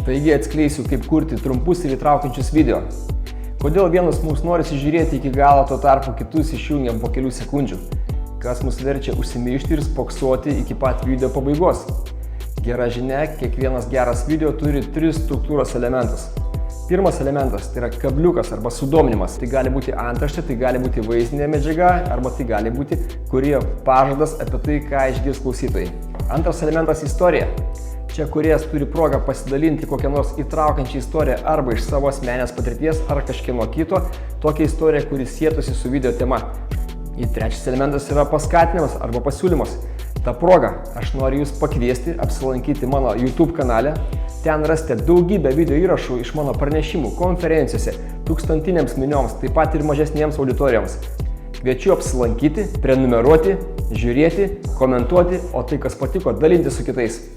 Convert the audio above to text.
Taigi atskleisiu, kaip kurti trumpus ir įtraukiančius video. Kodėl vienus mums norisi žiūrėti iki galo, tuo tarpu kitus išjungiam po kelių sekundžių. Kas mus verčia užsimiršti ir spoksoti iki pat video pabaigos. Gera žinia, kiekvienas geras video turi 3 struktūros elementus. Pirmas elementas tai yra kabliukas arba sudominimas. Tai gali būti antraštė, tai gali būti vaizdinė medžiaga arba tai gali būti kūrėjo pažadas apie tai, ką išgirs klausytojai. Antras elementas – istorija. Čia kūrėjas turi progą pasidalinti kokią nors įtraukiančią istoriją arba iš savo asmenės patirties ar kažkieno kito, tokią istoriją, kuri sietųsi su video tema. Ir trečias elementas yra paskatinimas arba pasiūlymas. Ta proga aš noriu jūs pakviesti apsilankyti mano YouTube kanale. Ten rasite daugybę video įrašų iš mano pranešimų, konferencijose, tūkstantinėms minioms, taip pat ir mažesniems auditorijoms. Kviečiu apsilankyti, prenumeruoti, žiūrėti, komentuoti, o tai, kas patiko, dalinti su kitais.